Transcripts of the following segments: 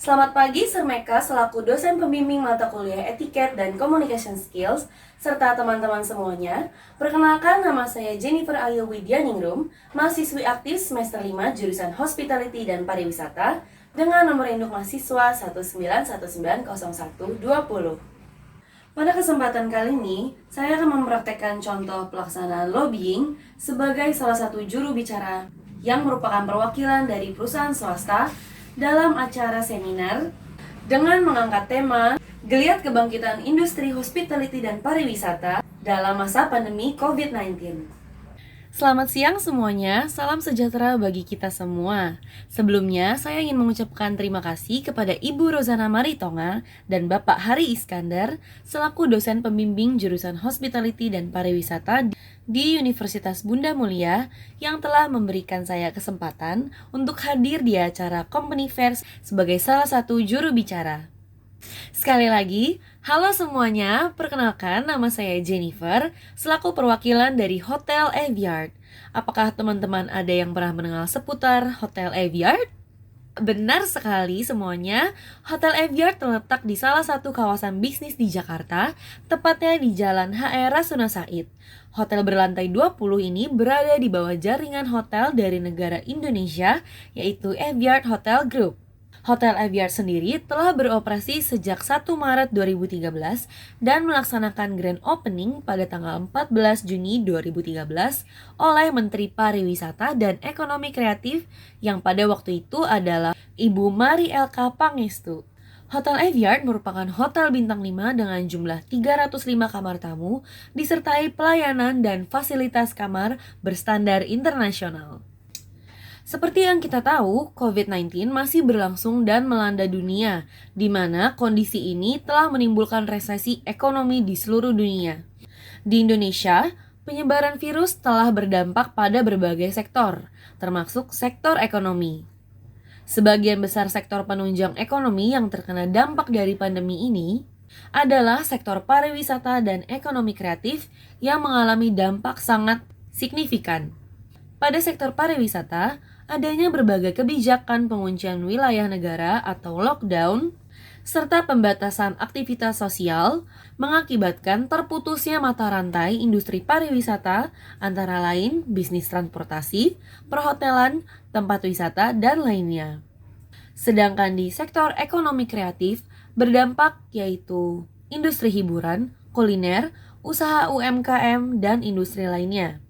Selamat pagi, Sermeka selaku dosen pembimbing mata kuliah Etiket dan Communication Skills, serta teman-teman semuanya. Perkenalkan, nama saya Jennifer Ayu Widyaningrum, mahasiswi aktif semester 5 jurusan Hospitality dan Pariwisata, dengan nomor induk mahasiswa 191900120. Pada kesempatan kali ini, saya akan mempraktekkan contoh pelaksanaan lobbying sebagai salah satu juru bicara yang merupakan perwakilan dari perusahaan swasta dalam acara seminar dengan mengangkat tema Geliat Kebangkitan Industri Hospitality dan Pariwisata dalam masa pandemi COVID-19. Selamat siang semuanya, salam sejahtera bagi kita semua. Sebelumnya, saya ingin mengucapkan terima kasih kepada Ibu Rozana Maritonga dan Bapak Hari Iskandar selaku dosen pembimbing jurusan Hospitality dan Pariwisata di Universitas Bunda Mulia yang telah memberikan saya kesempatan untuk hadir di acara Company Fairs sebagai salah satu juru bicara. Sekali lagi, halo semuanya, perkenalkan nama saya Jennifer, selaku perwakilan dari Hotel Aviart. Apakah teman-teman ada yang pernah mendengar seputar Hotel Aviart? Benar sekali semuanya, Hotel Aviart terletak di salah satu kawasan bisnis di Jakarta, tepatnya di Jalan HR Rasuna Said. Hotel berlantai 20 ini berada di bawah jaringan hotel dari negara Indonesia, yaitu Aviart Hotel Group. Hotel Aviart sendiri telah beroperasi sejak 1 Maret 2013 dan melaksanakan grand opening pada tanggal 14 Juni 2013 oleh Menteri Pariwisata dan Ekonomi Kreatif yang pada waktu itu adalah Ibu Mari Elka Pangestu. Hotel Aviart merupakan hotel bintang 5 dengan jumlah 305 kamar tamu disertai pelayanan dan fasilitas kamar berstandar internasional. Seperti yang kita tahu, COVID-19 masih berlangsung dan melanda dunia, di mana kondisi ini telah menimbulkan resesi ekonomi di seluruh dunia. Di Indonesia, penyebaran virus telah berdampak pada berbagai sektor, termasuk sektor ekonomi. Sebagian besar sektor penunjang ekonomi yang terkena dampak dari pandemi ini adalah sektor pariwisata dan ekonomi kreatif yang mengalami dampak sangat signifikan. Pada sektor pariwisata, adanya berbagai kebijakan penguncian wilayah negara atau lockdown, serta pembatasan aktivitas sosial mengakibatkan terputusnya mata rantai industri pariwisata antara lain bisnis transportasi, perhotelan, tempat wisata, dan lainnya. Sedangkan di sektor ekonomi kreatif berdampak yaitu industri hiburan, kuliner, usaha UMKM, dan industri lainnya.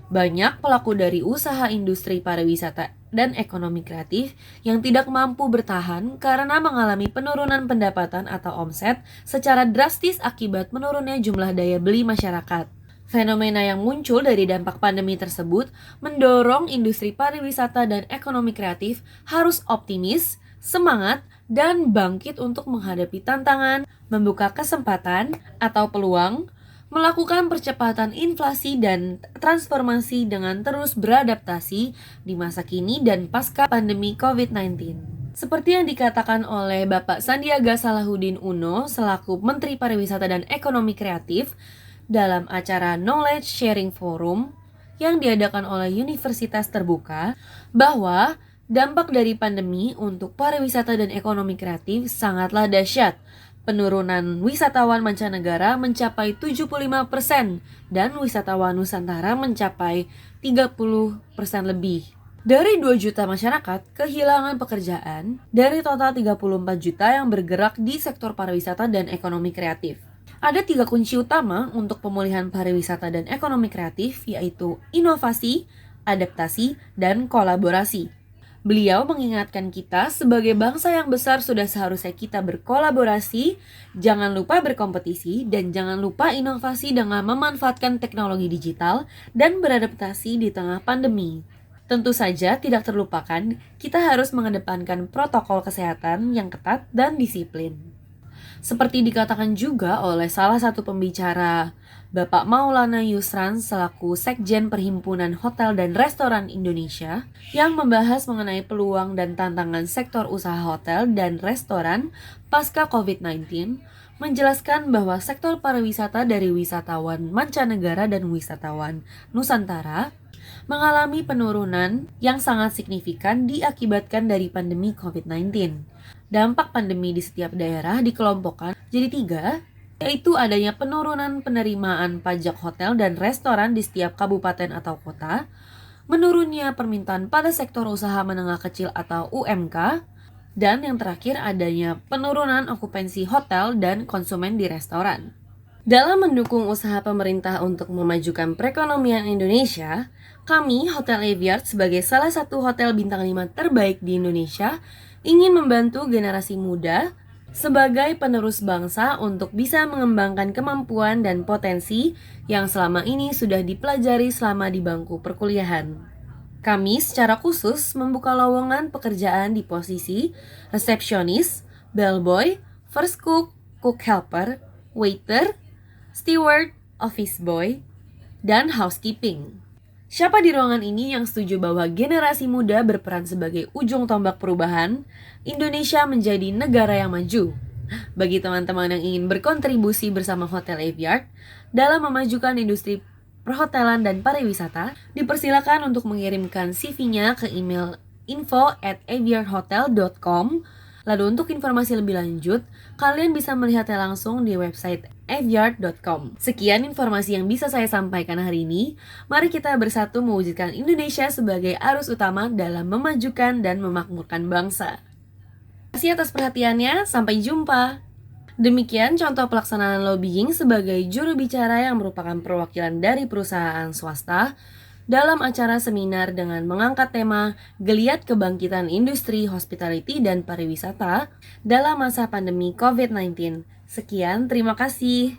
Banyak pelaku dari usaha industri pariwisata dan ekonomi kreatif yang tidak mampu bertahan karena mengalami penurunan pendapatan atau omset secara drastis akibat menurunnya jumlah daya beli masyarakat. Fenomena yang muncul dari dampak pandemi tersebut mendorong industri pariwisata dan ekonomi kreatif harus optimis, semangat, dan bangkit untuk menghadapi tantangan, membuka kesempatan atau peluang, melakukan percepatan inflasi dan transformasi dengan terus beradaptasi di masa kini dan pasca pandemi COVID-19. Seperti yang dikatakan oleh Bapak Sandiaga Salahuddin Uno selaku Menteri Pariwisata dan Ekonomi Kreatif dalam acara Knowledge Sharing Forum yang diadakan oleh Universitas Terbuka, bahwa dampak dari pandemi untuk pariwisata dan ekonomi kreatif sangatlah dahsyat. Penurunan wisatawan mancanegara mencapai 75% dan wisatawan Nusantara mencapai 30% lebih. Dari 2 juta masyarakat kehilangan pekerjaan dari total 34 juta yang bergerak di sektor pariwisata dan ekonomi kreatif. Ada 3 kunci utama untuk pemulihan pariwisata dan ekonomi kreatif, yaitu inovasi, adaptasi, dan kolaborasi. Beliau mengingatkan kita sebagai bangsa yang besar sudah seharusnya kita berkolaborasi, jangan lupa berkompetisi, dan jangan lupa inovasi dengan memanfaatkan teknologi digital dan beradaptasi di tengah pandemi. Tentu saja tidak terlupakan, kita harus mengedepankan protokol kesehatan yang ketat dan disiplin. Seperti dikatakan juga oleh salah satu pembicara, Bapak Maulana Yusran selaku Sekjen Perhimpunan Hotel dan Restoran Indonesia yang membahas mengenai peluang dan tantangan sektor usaha hotel dan restoran pasca COVID-19, menjelaskan bahwa sektor pariwisata dari wisatawan mancanegara dan wisatawan Nusantara mengalami penurunan yang sangat signifikan diakibatkan dari pandemi COVID-19. Dampak pandemi di setiap daerah dikelompokkan jadi 3, yaitu adanya penurunan penerimaan pajak hotel dan restoran di setiap kabupaten atau kota, menurunnya permintaan pada sektor usaha menengah kecil atau UMK, dan yang terakhir adanya penurunan okupansi hotel dan konsumen di restoran. Dalam mendukung usaha pemerintah untuk memajukan perekonomian Indonesia, kami, Hotel Aviart, sebagai salah satu hotel bintang 5 terbaik di Indonesia, ingin membantu generasi muda sebagai penerus bangsa untuk bisa mengembangkan kemampuan dan potensi yang selama ini sudah dipelajari selama di bangku perkuliahan. Kami secara khusus membuka lowongan pekerjaan di posisi resepsionis, bellboy, first cook, cook helper, waiter, steward, office boy, dan housekeeping. Siapa di ruangan ini yang setuju bahwa generasi muda berperan sebagai ujung tombak perubahan Indonesia menjadi negara yang maju? Bagi teman-teman yang ingin berkontribusi bersama Hotel Aviart dalam memajukan industri perhotelan dan pariwisata, dipersilakan untuk mengirimkan CV-nya ke email info@aviarthotel.com. Lalu untuk informasi lebih lanjut, kalian bisa melihatnya langsung di website aviart.com. Sekian informasi yang bisa saya sampaikan hari ini. Mari kita bersatu mewujudkan Indonesia sebagai arus utama dalam memajukan dan memakmurkan bangsa. Terima kasih atas perhatiannya, sampai jumpa. Demikian contoh pelaksanaan lobbying sebagai juru bicara yang merupakan perwakilan dari perusahaan swasta dalam acara seminar dengan mengangkat tema Geliat Kebangkitan Industri Hospitality dan Pariwisata dalam masa pandemi COVID-19. Sekian, terima kasih.